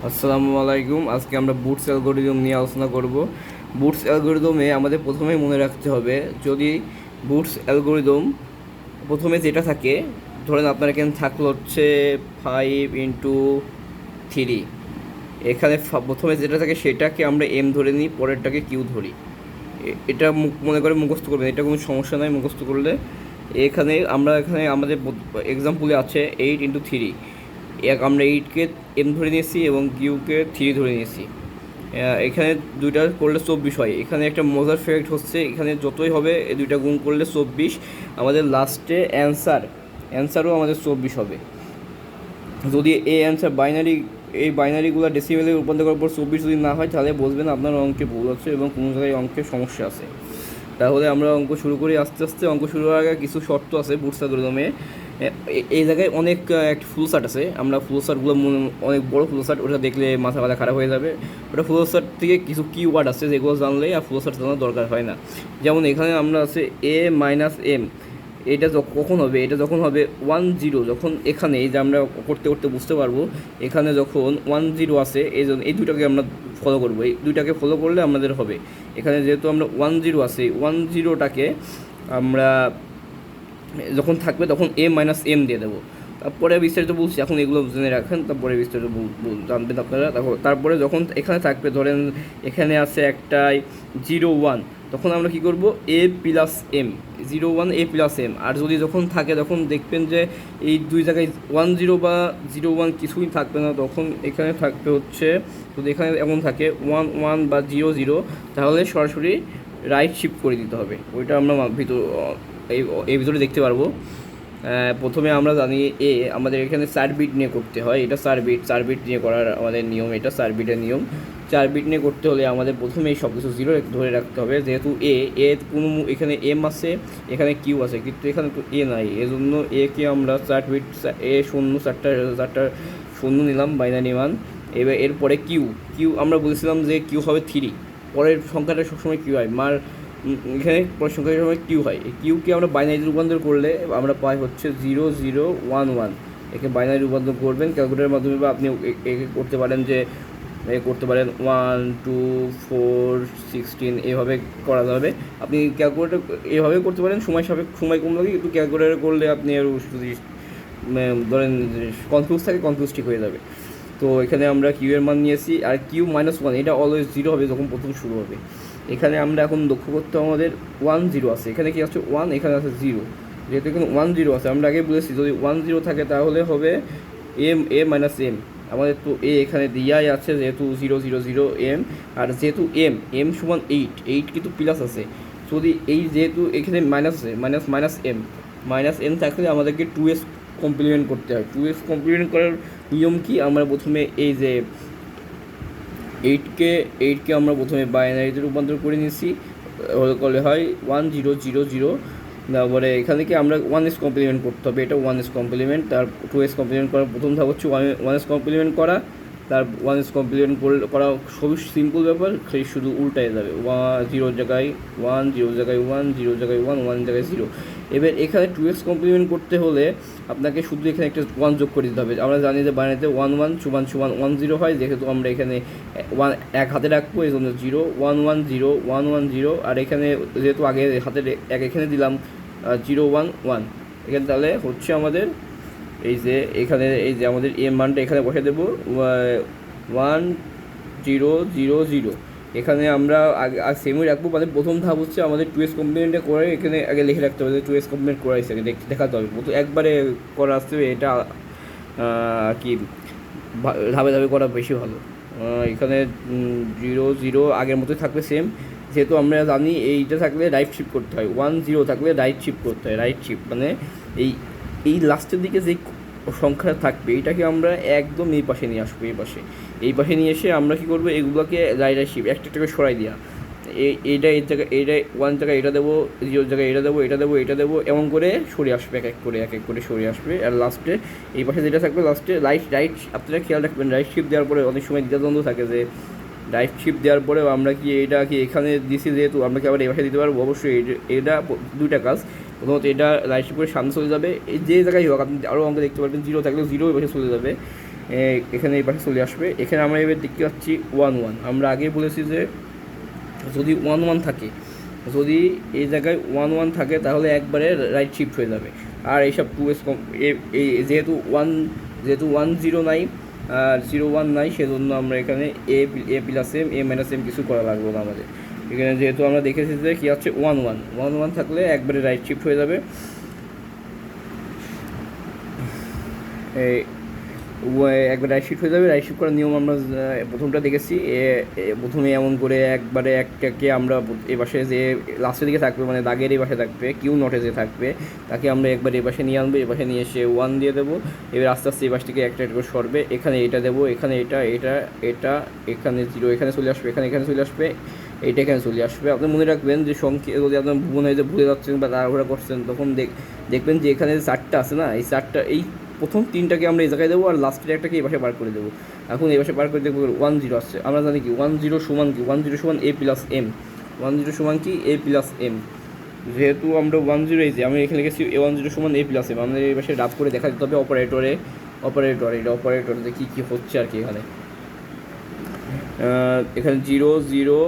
আসসালামু আলাইকুম। আজকে আমরা বুটস অ্যালগরিদম নিয়ে আলোচনা করব। বুটস অ্যালগরিদমে আমাদের প্রথমেই মনে রাখতে হবে, যদি বুটস অ্যালগরিদম প্রথমে যেটা থাকে, ধরেন আপনার এখানে থাকলো হচ্ছে 5 × 3, এখানে প্রথমে যেটা থাকে সেটাকে আমরা এম ধরে নিই, পরেরটাকে কিউ ধরি। এটা মনে করে মুখস্থ করবেন, এটা কোনো সমস্যা নয় মুখস্থ করলে। এখানে আমাদের এক্সাম্পলে আছে 8 × 3, আমরা 8কে এম ধরে নিয়েছি এবং কিউকে 3 ধরে নিয়েছি। এখানে দুইটা করলে 24 হয়। এখানে একটা মজার ফ্যাক্ট হচ্ছে, এখানে যতই হবে এই দুইটা গুণ করলে 24, আমাদের লাস্টে অ্যান্সারও আমাদের 24 হবে। যদি এই অ্যান্সার এই বাইনারিগুলো ডেসিমেলে রূপান্তর করার পর 24 যদি না হয়, তাহলে বুঝবেন আপনার অঙ্কে ভুল আছে এবং কোনো জায়গায় অঙ্কের সমস্যা আছে। তাহলে আমরা অঙ্ক শুরু করি আস্তে আস্তে। অঙ্ক শুরু হওয়ার আগে কিছু শর্ত আছে বুটস অ্যালগরিদমে। এই জায়গায় অনেক একটা ফুল শার্ট আছে, আমরা ফুল শার্টগুলো অনেক বড় ফুল শার্ট, ওটা দেখলে মাথা ব্যথা খারাপ হয়ে যাবে। ওটা ফুল শার্ট থেকে কিছু কিওয়ার্ড আছে যেগুলো জানলেই আর ফুল শার্ট জানার দরকার হয় না। যেমন এখানে আমরা আছে A-M, এটা কখন হবে, এটা যখন হবে 10, যখন এখানে এই যে আমরা করতে করতে বুঝতে পারবো, এখানে যখন 10 আছে, এই জন্য এই দুটাকে আমরা ফলো করবো। এই দুইটাকে ফলো করলে আমাদের হবে। এখানে যেহেতু আমরা 10 আছে, 10টাকে আমরা যখন থাকবে তখন A-M দিয়ে দেবো। তারপরে বিস্তারিত বলছি, এখন এগুলো জেনে রাখেন, তারপরে বিস্তারিত জানবেন আপনারা। তারপরে যখন এখানে থাকবে, ধরেন এখানে আছে একটাই 0-1, তখন আমরা কি করব, A+M, 0-1 A+M। আর যদি যখন থাকে, তখন দেখবেন যে এই দুই জায়গায় 10 বা 0-1 কিছুই থাকবে না, তখন এখানে থাকবে হচ্ছে, যদি এখানে এমন থাকে 1-1 বা 0-0, তাহলে সরাসরি রাইট শিফট করে দিতে হবে। ওইটা আমরা এই ভিতরে দেখতে পারবো। প্রথমে আমরা জানি আমাদের এখানে 4 বিট নিয়ে করতে হয়। এটা 4 বিট নিয়ে করার আমাদের নিয়ম, এটা 4 বিটের নিয়ম। 4 বিট নিয়ে করতে হলে আমাদের প্রথমেই সব কিছু 0 ধরে রাখতে হবে। যেহেতু কোনো এখানে এম আছে, এখানে কিউ আছে, কিন্তু এখানে তো নাই, এজন্য কে আমরা 4 বিট চারটা শূন্য নিলাম, বাইনারি মান। এবার এরপরে কিউ আমরা বলেছিলাম যে কিউ হবে 3, পরের সংখ্যাটা সবসময় কিউ হয়। এখানে পরের সংখ্যার সময় কিউ হয়। এই কিউকে আমরা বাইনারি রূপান্তর করলে আমরা পাই হচ্ছে 0011। একে বাইনারি রূপান্তর করবেন ক্যালকুলেটারের মাধ্যমে, বা আপনি একে করতে পারেন যে 1 2 4 16 এভাবে করা যাবে। আপনি ক্যালকুলেটার এভাবে করতে পারেন, সময় কম লাগে, কিন্তু ক্যালকুলেটার করলে আপনি আর যদি ধরেন কনফিউজ ঠিক হয়ে যাবে। তো এখানে আমরা কিউ এর মান নিয়েছি, আর কিউ-1, এটা অলওয়েজ 0 হবে যখন প্রথম শুরু হবে। এখানে আমরা এখন লক্ষ্য করতে আমাদের 10 আছে, এখানে কি আছে 1, এখানে আছে 0। যেহেতু এখানে 10 আছে, আমরা আগে বলেছি যদি 10 থাকে তাহলে হবে A-M। আমাদের তো এখানে দিয়াই আছে, যেহেতু 0 0 0 M। আর যেহেতু M সমান 8 কিন্তু প্লাস আছে, যদি যেহেতু এখানে মাইনাস আছে, মাইনাস M থাকলে আমাদেরকে 2s কমপ্লিমেন্ট করতে হয়। 2s কমপ্লিমেন্ট করার নিয়ম কি, আমরা প্রথমে এই যে 8কে আমরা প্রথমে বাইনারিতে রূপান্তর করে নিয়েছি, করলে হয় 1000। তারপরে এখান থেকে আমরা 1s কমপ্লিমেন্ট করতে হবে, এটা 1s কমপ্লিমেন্ট। তার 2s কমপ্লিমেন্ট করার প্রথম ধাপ হচ্ছে 1s কমপ্লিমেন্ট করা। তার 1s কমপ্লিমেন্ট করা খুবই সিম্পল ব্যাপার, শুধু উল্টায় যাবে, 0 জায়গায় 1, 0 জায়গায় 1, 0 জায়গায় 1, 1 জায়গায় 0। এবার এখানে 2s কমপ্লিমেন্ট করতে হলে আপনাকে শুধু এখানে একটা 1 যোগ করে দিতে হবে। আমরা জানি যে বাইনারিতে 1 1 সমান 10 হয়, যেহেতু আমরা এখানে 1 এক হাতে রাখবো, এই জন্য 0 1 1 0 1 1 0। আর এখানে যেহেতু আগে হাতের এক এখানে দিলাম 0 1 1, এখানে তাহলে হচ্ছে আমাদের এই যে আমাদের এম মানটা এখানে বসে দেবো 1 0 0 0। এখানে আমরা আগে সেমই রাখবো, মানে প্রথম ধাপ হচ্ছে আমাদের 2s কমপ্লিমেন্টটা করে এখানে আগে লিখে রাখতে হবে যে 2s কমপ্লিমেন্ট করা হয়েছে, দেখাতে হবে। একবারে করা আসতে হবে, এটা কি ধাপে ধাপে করা বেশি ভালো। এখানে 0 0 আগের মতোই থাকবে সেম, যেহেতু আমরা জানি এইটা থাকলে রাইট শিফট করতে হয়, 1 0 থাকলে রাইট শিফট করতে হয়। রাইট শিফট মানে এই লাস্টের দিকে যে সংখ্যা থাকবে এটাকে আমরা একদম এই পাশে নিয়ে আসবো, এই পাশে নিয়ে এসে আমরা কী করবো, এগুলোকে রাইট শিফট একটা করে সরাই দেওয়া। এইটা 1 জায়গায় এটা দেবো, 0 জায়গায় এটা দেবো, এমন করে সরে আসবে, এক এক করে সরে আসবে। আর লাস্টে এই পাশে যেটা থাকবে, লাস্টে রাইট আপনারা খেয়াল রাখবেন, রাইট শিফট দেওয়ার পরে অনেক সময় দ্বিধাদ্বন্দ্ব থাকে যে রাইট শিফট দেওয়ার পরেও আমরা কি এটা কি এখানে দিছি, যেহেতু আমরা কি আবার এই পাশে দিতে পারবো। অবশ্যই এটা দুইটা কাজ। প্রথমত এটা রাইট শিফট করে সামনে চলে যাবে, এই যে জায়গায় হোক আপনি আরও অঙ্ক দেখতে পারবেন, 0 থাকলে 0 এই পাশে চলে যাবে। এখানে এই পাশে চলে আসবে। এখানে আমরা এবার দেখতে পাচ্ছি 1 1। আমরা আগেই বলেছি যে যদি 1 1 থাকে, যদি এই জায়গায় 1 1 থাকে তাহলে একবারে রাইট শিফট হয়ে যাবে। আর এইসব 2s এই যেহেতু 1 0 নাই আর 0 1 নাই, সেজন্য আমরা এখানে এ plus M A minus M কিছু করা লাগবে না আমাদের। এখানে যেহেতু আমরা দেখেছি যে কী হচ্ছে 1 1 থাকলে একবারে রাইট শিফট হয়ে যাবে। একবার রাইট শিফট হয়ে যাবে। রাইট শিফট করার নিয়ম আমরা প্রথমটা দেখেছি। প্রথমে এমন করে একবারে একটাকে আমরা এ পাশে যে লাস্টের দিকে থাকবে, মানে দাগের এই পাশে থাকবে, কিউ নটে যে থাকবে তাকে আমরা একবার এ পাশে নিয়ে আনবো। এ পাশে নিয়ে এসে 1 দিয়ে দেবো। এবার আস্তে আস্তে এই পাশ থেকে একটা করে সরবে। এখানে এটা দেবো, এখানে এটা এখানে 0 এখানে চলে আসবে, এখানে চলে আসবে, এইটা এখানে চলে আসবে। আপনি মনে রাখবেন যে সংখ্যা যদি আপনার মনে হয় যে ভুলে যাচ্ছেন বা তাড়াহুড়া করছেন, তখন দেখবেন যে এখানে যে 4টা আছে না, এই 4টা এই প্রথম 3টাকে আমরা এই জায়গায় দেবো আর লাস্টের একটাকে এই পাশে বার করে দেবো। এখন এই পাশে বার করে দেখবো 1 0 আসছে। আমরা জানি কি 1 0 সমান কি, 1 0 সমান এ প্লাস এম। 1 0 সমান কি এ প্লাস এম। যেহেতু আমরা 1 0 এই যে আমি এখানে লিখেছি 1 0 সমান এ প্লাস এম, আমাদের এই পাশে ডাব করে দেখা দিতে হবে অপারেটরে কী হচ্ছে আর কি। এখানে 0 0,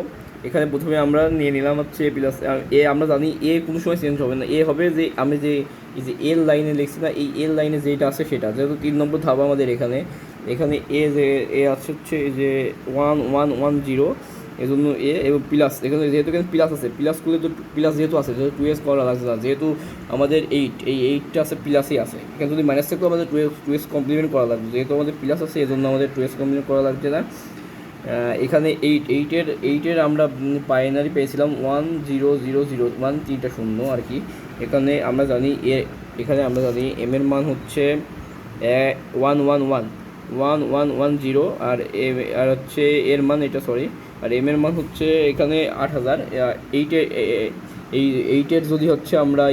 এখানে প্রথমে আমরা নিয়ে নিলাম হচ্ছে এ প্লাস এ। আমরা জানি এ কোনো সময় চেঞ্জ হবে না, এ হবে যে আমি যে এই যে এল লাইনে লিখছি না, এই এল লাইনে যেটা আছে সেটা। যেহেতু 3 নম্বর ধাপ আমাদের এখানে এ যে এ আছে হচ্ছে এই যে 1 1 1 0, এই জন্য এ এবং প্লাস। এখানে যেহেতু এখানে প্লাস আছে, প্লাস করলে তো প্লাস যেহেতু আছে, যেহেতু 2s করা লাগছে না, যেহেতু আমাদের 8 এই 8টা আছে প্লাসই আছে। এখানে যদি মাইনাস থাকলেও আমাদের 2s কমপ্লিমেন্ট করা লাগবে, যেহেতু আমাদের প্লাস আছে এই জন্য আমাদের 2s কমপ্লিমেন্ট করা লাগছে না। এখানে 8 আমরা বাইনারি পেয়েছিলাম 1 0 0 0 1, 3টা শূন্য আর কি। এখানে আমরা জানি এম এর মান হচ্ছে 1 1 1 1 1 1 0, আর হচ্ছে এর মান এটা আর এম এর মান হচ্ছে এখানে 8000। এইটের যদি হচ্ছে আমরা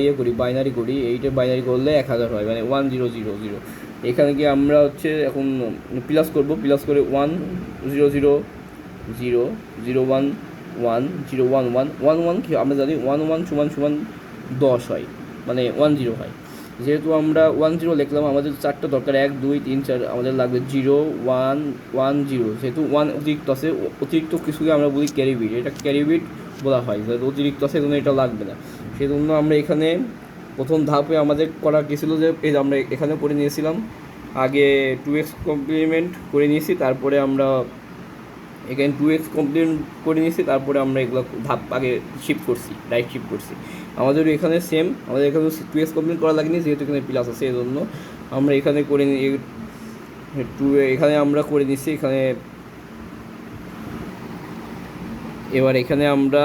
বাইনারি করি, 8-এর বাইনারি করলে 1000 হয়, মানে 1 0 0 0। এখানে গিয়ে আমরা হচ্ছে এখন প্লাস করব, প্লাস করে 1 0 0 0 0 1 1 0 1 1 1 1 কি আমরা জানি 1 1 সমান 10 হয়, মানে 1 0 হয়। যেহেতু আমরা 1 0 লিখলাম, আমাদের 4টা দরকার, 1 2 3 4, আমাদের লাগবে 0 1 1 0। যেহেতু 1 অতিরিক্ত আছে, অতিরিক্ত কিছুকে আমরা বলি ক্যারি বিট, এটা ক্যারি বিট বলা হয়। যেহেতু অতিরিক্ত আছে সেজন্য এটা লাগবে না, সেজন্য আমরা এখানে প্রথম ধাপে আমাদের করা গেছিল যে এই আমরা এখানে করে নিয়েছিলাম আগে 2x কমপ্লিমেন্ট করে নিয়েছি, তারপরে আমরা এখানে 2x কমপ্লিমেন্ট করে নিয়েছি, তারপরে আমরা এগুলো ধাপ আগে শিফট করছি, রাইট শিফট করছি। আমাদের এখানে সেম, আমাদের এখানে 2x কমপ্লিমেন্ট করা লাগেনি, যেহেতু এখানে প্লাস আছে এই জন্য আমরা এখানে করে এখানে আমরা করে নিচ্ছি। এবার এখানে আমরা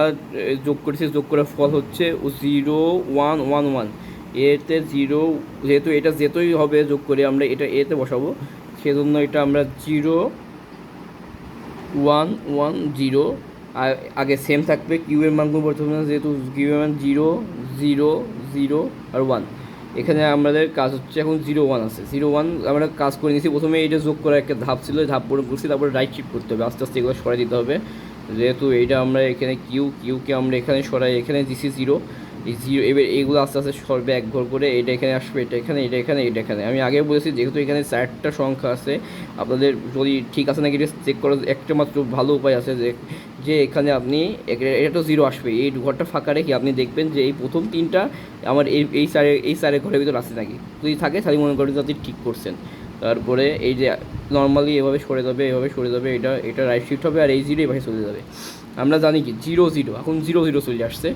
যোগ করেছি, যোগ করার ফল হচ্ছে 0 1 1 1। এতে 0, যেহেতু এটা যেতই হবে যোগ করে আমরা এটা এতে বসাবো, সেজন্য এটা আমরা 0 1 1 0 আর আগে সেম থাকবে। কিউ এর মান কোনো পরিবর্তন না, যেহেতু কিউ এর মান 0 0 0 আর 1। এখানে আমাদের কাজ হচ্ছে এখন 0 1 আছে, 0 1 আমরা কাজ করে নিয়েছি। প্রথমে এটা যোগ করার একটা ধাপ ছিল, ধাপ পূরণ করছি, তারপরে রাইট শিফট করতে হবে, আস্তে আস্তে এগুলো সরাই দিতে হবে। যেহেতু এইটা আমরা এখানে কিউকে আমরা এখানে সরাই, এখানে দিছি 0 এই 0। এবার এইগুলো আস্তে আস্তে সরবে এক ঘর করে, এটা এখানে আসবে, এটা এখানে। আমি আগে বলেছি যেহেতু এখানে 4টা সংখ্যা আছে, আপনাদের যদি ঠিক আছে নাকি এটা চেক করার একটা মাত্র ভালো উপায় আছে যে এখানে আপনি এটা তো 0 আসবে, এই ঘরটা ফাঁকা রেখে আপনি দেখবেন যে এই প্রথম 3টা আমার এই চারের ঘরের ভিতর আছে নাকি। যদি থাকে তাহলে মনে করেন যে আপনি ঠিক করছেন। তারপরে এই যে নর্মালি এভাবে সরে যাবে, এটা রাইট শিফট হবে, আর এই 0 এভাবে চলে যাবে। আমরা জানি কি 0 0, এখন 0 0 চলে আসছে,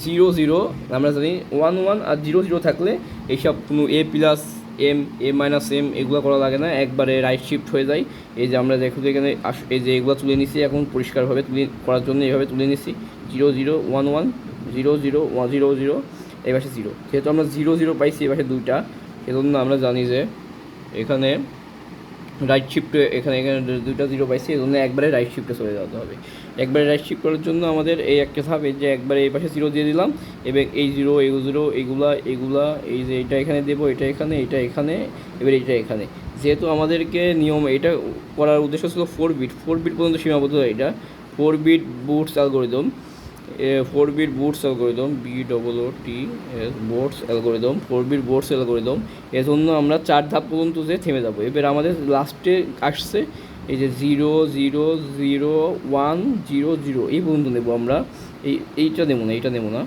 0 0 আমরা জানি 1 1 আর 0 0 থাকলে এইসব কোনো এ plus M A minus M এগুলো করা লাগে না, একবারে রাইট শিফট হয়ে যায়। এই যে আমরা দেখো এখানে এই যে এগুলো তুলে নিচ্ছি, এখন পরিষ্কারভাবে করার জন্য এইভাবে তুলে নিচ্ছি 0 0 1 1 0 0 0 0, এই পাশে 0। যেহেতু আমরা 0 0 পাইছি এই পাশে 2টা, সেজন্য আমরা জানি যে এখানে রাইট শিফটে এখানে 2টা 0 পাইছি, এই জন্য একবারে রাইট শিফটে চলে যেতে হবে। একবারে রাইট শিফট করার জন্য আমাদের এই একটা ধাপ, এই যে একবারে এই পাশে 0 দিয়ে দিলাম, এবং এই 0 এইগুলা এই যে এটা এখানে দেবো, এটা এখানে, এবার এটা এখানে। যেহেতু আমাদেরকে নিয়ম এটা করার উদ্দেশ্য ছিল 4 বিট পর্যন্ত সীমাবদ্ধ, এটা 4 bit Booth's algorithm. Four bit Booth's algorithm, BOOTS Booth's algorithm, 4 bit Booth's algorithm, এর জন্য আমরা 4 ধাপ পর্যন্ত যে থেমে যাবো। এবার আমাদের লাস্টে আসছে এই যে 0 0 0 1 0 0 এই পর্যন্ত নেবো আমরা। এইটা নেবো না, এইটা নেবো না,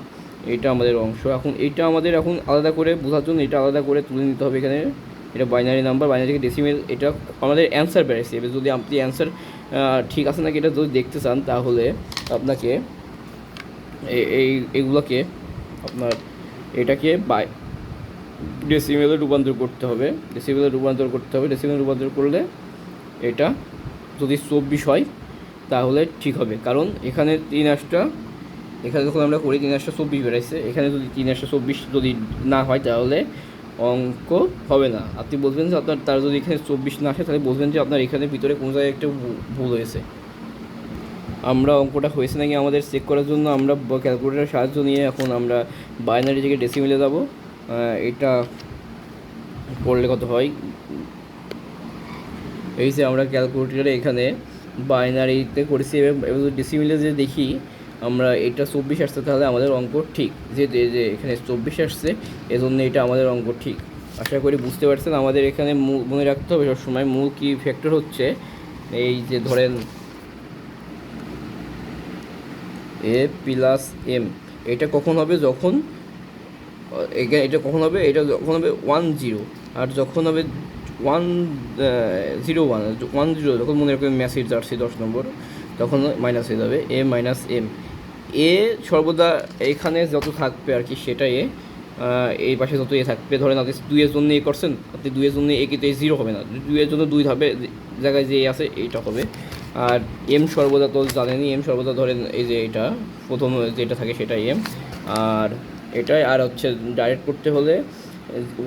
এইটা আমাদের অংশ। এখন এইটা আমাদের এখন আলাদা করে বোঝার জন্য এটা আলাদা করে তুলে নিতে হবে এখানে। এটা বাইনারি নাম্বার, বাইনারি থেকে ডেসিমেল, এটা আমাদের অ্যান্সার বেড়েছে। এবার যদি আপনি অ্যান্সার ঠিক আছে নাকি এটা যদি দেখতে চান, তাহলে আপনাকে এইগুলোকে আপনার এটাকে ডেসিমেলে রূপান্তর করতে হবে। ডেসিমেলে রূপান্তর করলে এটা যদি 24 হয় তাহলে ঠিক হবে, কারণ এখানে 3 এখানে যখন আমরা করি 3 24 বেড়াইছে, এখানে যদি 3 24 যদি না হয় তাহলে অঙ্ক হবে না। আপনি বলবেন যে আপনার তার যদি এখানে 24 না আসে তাহলে বলবেন যে আপনার এখানে ভিতরে কোনো জায়গায় একটা ভুল হয়েছে। আমরা অঙ্কটা হয়েছে নাকি আমাদের চেক করার জন্য আমরা ক্যালকুলেটারের সাহায্য নিয়ে এখন আমরা বাইনারি থেকে ডেসিমেলে যাব। এটা করলে কত হয়, এই যে আমরা ক্যালকুলেটারে এখানে বাইনারিতে করেছি। এবার ডেসিমেলে যে দেখি আমরা এটা 24 আসছে তাহলে আমাদের অঙ্ক ঠিক, যে এখানে 24 আসছে এজন্য এটা আমাদের অঙ্ক ঠিক। আশা করি বুঝতে পারছেন। আমাদের এখানে মনে রাখতে হবে সবসময় মূল কি ফ্যাক্টর হচ্ছে এই যে ধরেন A প্লাস M, এটা কখন হবে যখন এটা কখন হবে, এটা যখন হবে 1 0, আর যখন হবে 1 0 1 1 0 যখন মনে রাখবেন মেসেজ জার্সি 10 নম্বর, তখন মাইনাস হয়ে যাবে A মাইনাস M। এ সর্বদা এখানে যত থাকবে আর কি সেটা এ, এই পাশে যত এ থাকবে। ধরেন আপনি 2 এর জন্য এ করছেন, আপনি 2 এর জন্য এ কিন্তু 0 হবে না, 2 এর জন্য 2 ধাপে জায়গায় যে এ আছে এইটা হবে। আর এম সর্বদা তো জানেনই, এম সর্বদা ধরেন এই যে এটা প্রথম যেটা থাকে সেটা এম, আর এটাই। আর হচ্ছে ডাইরেক্ট করতে হলে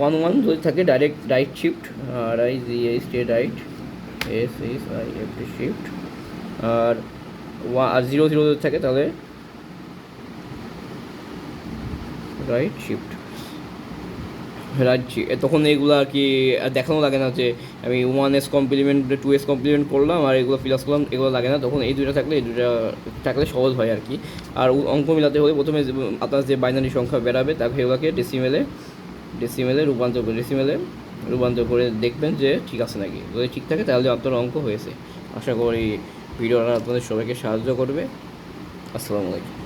1 1 যদি থাকে direct shift, RIGH right, SHIFT shift, আর 0 0 যদি থাকে তাহলে রাইট শিফট। তখন এইগুলো আর কি দেখানো লাগে না যে আমি 1s কমপ্লিমেন্ট 2s কমপ্লিমেন্ট করলাম আর এগুলো প্লাস করলাম, এগুলো লাগে না। তখন এই দুটো থাকলে সহজ হয় আর কি। আর অঙ্ক মিলাতে হলে প্রথমে আপনার যে বাইনারি সংখ্যা বেরাবে তাকে এগুলোকে ডেসিমেলে রূপান্তর করে দেখবেন যে ঠিক আছে নাকি। যদি ঠিক থাকে তাহলে আপনার অঙ্ক হয়েছে। আশা করি ভিডিওটা আপনাদের সবাইকে সাহায্য করবে। আসসালামু আলাইকুম।